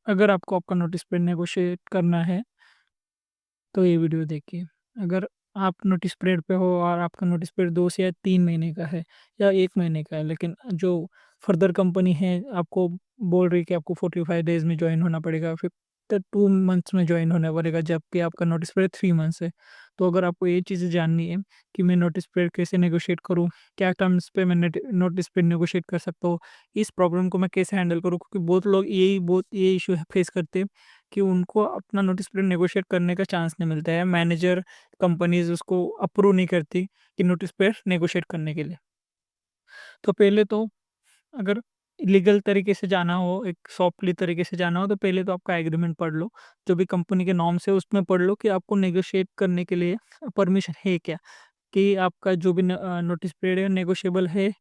अगर आपको आपका नोटिस पीरियड नेगोशिएट करना है तो ये वीडियो देखिए। अगर आप नोटिस पीरियड पे हो और आपका नोटिस पीरियड 2 से या 3 महीने का है या 1 महीने का है, लेकिन जो फर्दर कंपनी है आपको बोल रही है कि आपको 45 डेज़ में जॉइन होना पड़ेगा, फिर 2 मंथ्स में जॉइन होना पड़ेगा, जबकि आपका नोटिस पीरियड 3 मंथ्स है। तो अगर आपको ये चीज़ें जाननी है कि मैं नोटिस पीरियड कैसे नेगोशिएट करूँ, क्या टर्म्स पे मैं नोटिस पीरियड नेगोशिएट कर सकता हूँ, इस प्रॉब्लम को मैं कैसे हैंडल करूँ, क्योंकि बहुत लोग बहुत ये इश्यू फेस करते हैं कि उनको अपना नोटिस पीरियड नेगोशिएट करने का चांस नहीं मिलता है। मैनेजर, कंपनीज़ उसको अप्रूव नहीं करती कि नोटिस पीरियड नेगोशिएट करने के लिए। तो पहले तो अगर लीगल तरीके से जाना हो, एक सॉफ्टली तरीके से जाना हो, तो पहले तो आपका एग्रीमेंट पढ़ लो। जो भी कंपनी के नॉर्म्स है उसमें पढ़ लो कि आपको नेगोशिएट करने के लिए परमिशन है क्या? कि आपका जो भी नोटिस पीरियड है नेगोशिएबल है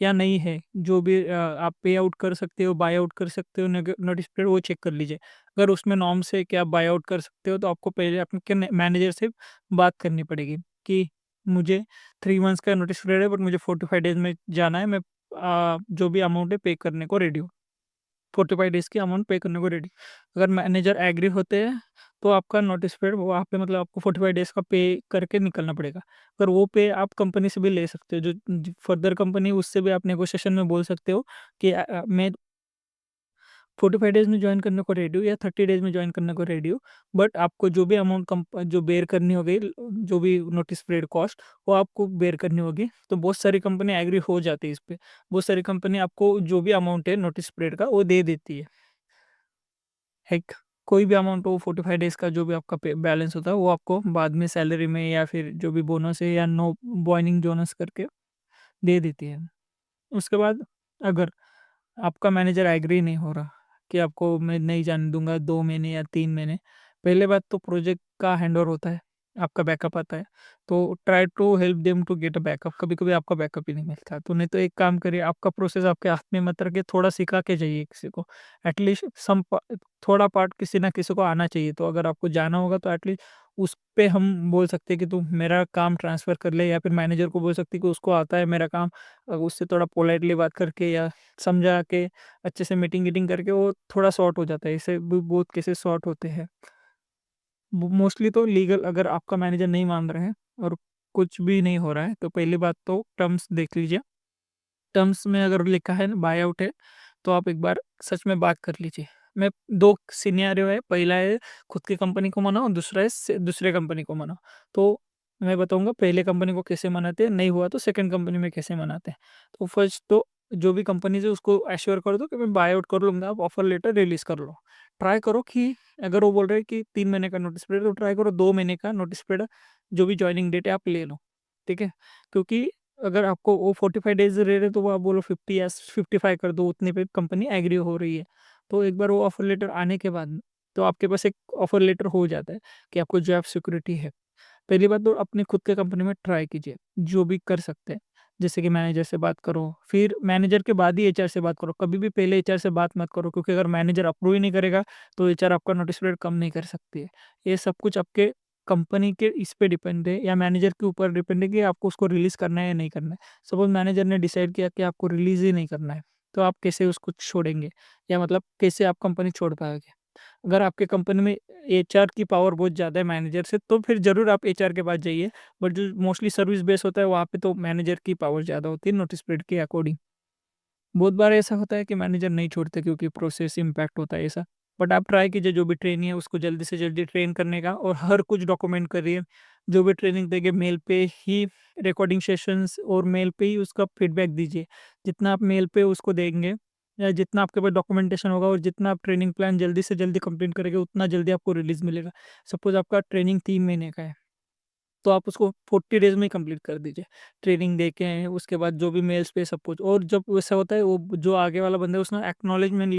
या नहीं है। जो भी आप पे आउट कर सकते हो, बाय आउट कर सकते हो, नोटिस पीरियड वो चेक कर लीजिए। अगर उसमें नॉर्म्स है कि आप बाय आउट कर सकते हो, तो आपको पहले अपने मैनेजर से बात करनी पड़ेगी कि मुझे 3 मंथ्स का नोटिस पीरियड है, बट मुझे 45 डेज़ में जाना है। मैं जो भी अमाउंट है पे करने को रेडी हूँ। 45 डेज़ की अमाउंट पे करने को रेडी। अगर मैनेजर एग्री होते हैं, तो आपका नोटिस पीरियड वहाँ पे मतलब आपको 45 डेज़ का पे करके निकलना पड़ेगा। पर वो पे आप कंपनी से भी ले सकते हो, जो फर्दर कंपनी उससे भी आप नेगोशिएशन में बोल सकते हो कि मैं 45 डेज़ में जॉइन करने को रेडी हूँ या 30 डेज़ में जॉइन करने को रेडी हूँ। बट आपको जो भी अमाउंट जो बेयर करनी होगी, जो भी नोटिस पीरियड कॉस्ट, वो आपको बेयर करनी होगी। तो बहुत सारी कंपनी एग्री हो जाती है इस पे। बहुत सारी कंपनी आपको जो भी अमाउंट है नोटिस पीरियड का, वो दे देती है। एक कोई भी अमाउंट हो, 45 डेज़ का जो भी आपका पे बैलेंस होता है, वो आपको बाद में सैलरी में या फिर जो भी बोनस है या नो जॉइनिंग बोनस करके दे देती है। उसके बाद अगर आपका मैनेजर एग्री नहीं हो रहा कि आपको मैं नहीं जाने दूँगा 2 महीने या 3 महीने, पहले बात तो प्रोजेक्ट का हैंडओवर होता है, आपका बैकअप आता है, तो try to help them to get a backup. कभी-कभी आपका बैकअप ही नहीं मिलता, तो नहीं तो एक काम करिए, आपका प्रोसेस आपके हाथ में मत रखिए, थोड़ा सिखा के जाइए किसी को। एटलीस्ट सम प थोड़ा पार्ट किसी ना किसी को आना चाहिए, तो अगर आपको जाना होगा तो एटलीस्ट उस पे हम बोल सकते हैं कि तू मेरा काम ट्रांसफ़र कर ले, या फिर मैनेजर को बोल सकते हैं कि उसको आता है मेरा काम, उससे थोड़ा पोलाइटली बात करके या समझा के अच्छे से मीटिंग-वीटिंग करके वो थोड़ा सॉर्ट हो जाता है। इससे भी बहुत केसेस सॉर्ट होते हैं। मोस्टली तो लीगल अगर आपका मैनेजर नहीं मान रहे हैं और कुछ भी नहीं हो रहा है, तो पहली बात तो टर्म्स देख लीजिए। टर्म्स में अगर लिखा है ना बाय आउट है, तो आप एक बार सच में बात कर लीजिए। मैं 2 सिनेरियो है, पहला है खुद की कंपनी को मनाओ, दूसरा है दूसरे कंपनी को मनाओ। तो मैं बताऊँगा पहले कंपनी को कैसे मनाते हैं, नहीं हुआ तो सेकंड कंपनी में कैसे मनाते हैं। तो फर्स्ट तो जो भी कंपनीज़ है उसको एश्योर कर दो कि मैं बाय आउट कर लूँगा, आप ऑफर लेटर रिलीज़ कर लो। ट्राई करो कि अगर वो बोल रहे हैं कि 3 महीने का नोटिस पीरियड, तो ट्राई करो 2 महीने का नोटिस पीरियड, जो भी जॉइनिंग डेट है आप ले लो। ठीक है? क्योंकि अगर आपको वो 45 डेज़ दे रहे हैं, तो वो आप बोलो 50 या 55 कर दो, उतने पे कंपनी एग्री हो रही है। तो एक बार वो ऑफर लेटर आने के बाद तो आपके पास एक ऑफर लेटर हो जाता है कि आपको जॉब सिक्योरिटी है। पहली बात तो अपनी खुद के कंपनी में ट्राई कीजिए, जो भी कर सकते हैं। जैसे कि मैनेजर से बात करो, फिर मैनेजर के बाद ही एचआर से बात करो। कभी भी पहले एचआर से बात मत करो, क्योंकि अगर मैनेजर अप्रूव ही नहीं करेगा, तो एचआर आपका नोटिस पीरियड कम नहीं कर सकती है। ये सब कुछ आपके कंपनी के इस पे डिपेंड है या मैनेजर के ऊपर डिपेंड है कि आपको उसको रिलीज़ करना है या नहीं करना है। सपोज़ मैनेजर ने डिसाइड किया कि आपको रिलीज़ ही नहीं करना है, तो आप कैसे उसको छोड़ेंगे? या मतलब कैसे आप कंपनी छोड़ पाओगे? अगर आपके कंपनी में एचआर की पावर बहुत ज़्यादा है मैनेजर से, तो फिर ज़रूर आप एचआर के पास जाइए। बट जो मोस्टली सर्विस बेस होता है, वहाँ पे तो मैनेजर की पावर ज़्यादा होती है नोटिस पीरियड के अकॉर्डिंग। बहुत बार ऐसा होता है कि मैनेजर नहीं छोड़ते क्योंकि प्रोसेस इम्पैक्ट होता है ऐसा। बट आप ट्राई कीजिए जो भी ट्रेनी है उसको जल्दी से जल्दी ट्रेन करने का, और हर कुछ डॉक्यूमेंट करिए। जो भी ट्रेनिंग देंगे मेल पे ही रिकॉर्डिंग सेशंस और मेल पे ही उसका फीडबैक दीजिए। जितना आप मेल पे उसको देंगे या जितना आपके पास डॉक्यूमेंटेशन होगा और जितना आप ट्रेनिंग प्लान जल्दी से जल्दी कंप्लीट करेंगे, उतना जल्दी आपको रिलीज़ मिलेगा। सपोज़ आपका ट्रेनिंग 3 महीने का है, तो आप उसको 40 डेज़ में ही कंप्लीट कर दीजिए। ट्रेनिंग दे के आए, उसके बाद जो भी मेल्स पे सब कुछ, और जब वैसा होता है वो जो आगे वाला बंदा है उसने एक्नॉलेजमेंट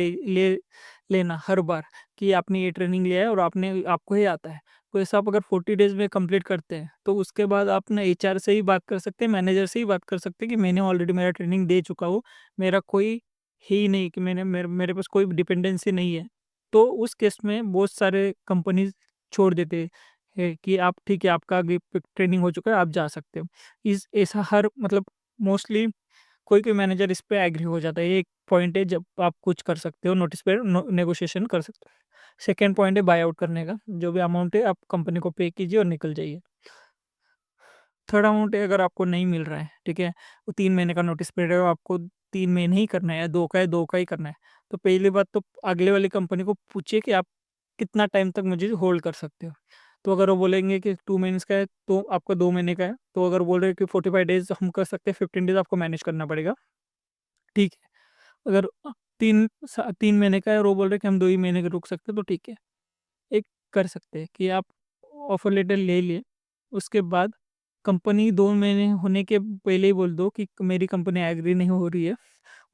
लेना हर बार कि आपने ये ट्रेनिंग लिया है और आपको ये आता है। तो ऐसा आप अगर 40 डेज़ में कंप्लीट करते हैं, तो उसके बाद आप ना एचआर से ही बात कर सकते हैं, मैनेजर से ही बात कर सकते हैं कि मैंने ऑलरेडी मेरा ट्रेनिंग दे चुका हूँ। मेरा कोई है ही नहीं कि मेरे पास कोई डिपेंडेंसी नहीं है। तो उस केस में बहुत सारे कंपनीज़ छोड़ देते हैं। है कि आप ठीक है, आपका आगे प ट्रेनिंग हो चुका है, आप जा सकते हो। इस ऐसा हर मतलब मोस्टली कोई-कोई मैनेजर इस पे एग्री हो जाता है। ये एक पॉइंट है जब आप कुछ कर सकते हो नोटिस पीरियड नेगोशिएशन कर सकते हो। सेकंड पॉइंट है बाय आउट करने का, जो भी अमाउंट है आप कंपनी को पे कीजिए और निकल जाइए। थर्ड अमाउंट है अगर आपको नहीं मिल रहा है, ठीक है? वो 3 महीने का नोटिस पीरियड है और आपको 3 महीने ही करना है, 2 का है 2 का ही करना है। तो पहली बात तो अगले वाली कंपनी को पूछिए कि आप कितना टाइम तक मुझे होल्ड कर सकते हो। तो अगर वो बोलेंगे कि 2 महीन्स का है तो आपका 2 महीने का है। तो अगर बोल रहे हैं कि 45 डेज़ हम कर सकते हैं, 15 डेज़ आपको मैनेज करना पड़ेगा, ठीक है। अगर 3 महीने का है और वो बोल रहे हैं कि हम 2 ही महीने का रुक सकते हैं तो ठीक है। एक कर सकते हैं कि आप ऑफ़र लेटर ले लिए, उसके बाद कंपनी 2 महीने होने के पहले ही बोल दो कि मेरी कंपनी एग्री नहीं हो रही है।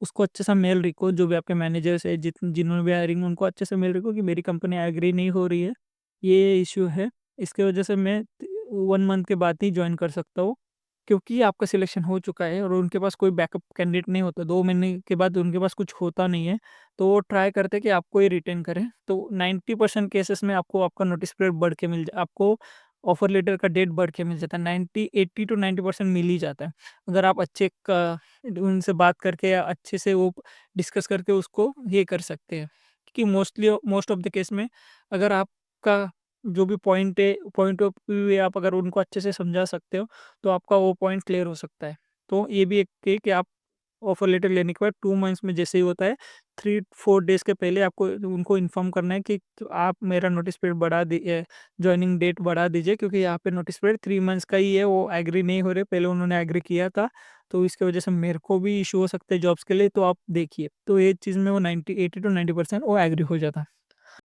उसको अच्छे सा मेल लिखो, जो भी आपके मैनेजर्स है जिन्होंने भी हायरिंग उनको अच्छे से मेल लिखो कि मेरी कंपनी एग्री नहीं हो रही है, ये इश्यू है। इसकी वजह से मैं 1 मंथ के बाद ही जॉइन कर सकता हूँ, क्योंकि आपका सिलेक्शन हो चुका है और उनके पास कोई बैकअप कैंडिडेट नहीं होता। 2 महीने के बाद उनके पास कुछ होता नहीं है, तो वो ट्राई करते हैं कि आपको ही रिटेन करें। तो 90% केसेस में आपको आपका नोटिस पीरियड बढ़ के आपको ऑफर लेटर का डेट बढ़ के मिल जाता है। 80 टू 90% मिल ही जाता है। अगर आप अच्छे क उनसे बात करके या अच्छे से वो डिस्कस करके उसको ये कर सकते हैं। क्योंकि मोस्ट ऑफ द केस में अगर आपका जो भी पॉइंट ऑफ व्यू है, आप अगर उनको अच्छे से समझा सकते हो, तो आपका वो पॉइंट क्लियर हो सकता है। तो ये भी एक है कि आप ऑफर लेटर लेने के बाद 2 मंथ्स में जैसे ही होता है, 3-4 डेज़ के पहले आपको उनको इन्फॉर्म करना है कि तो आप मेरा नोटिस पीरियड जॉइनिंग डेट बढ़ा दीजिए, क्योंकि यहाँ पे नोटिस पीरियड 3 मंथ्स का ही है, वो एग्री नहीं हो रहे, पहले उन्होंने एग्री किया था, तो इसकी वजह से मेरे को भी इश्यू हो सकते हैं जॉब्स के लिए, तो आप देखिए। तो ये चीज़ में वो 80 टू 90% वो एग्री हो जाता है।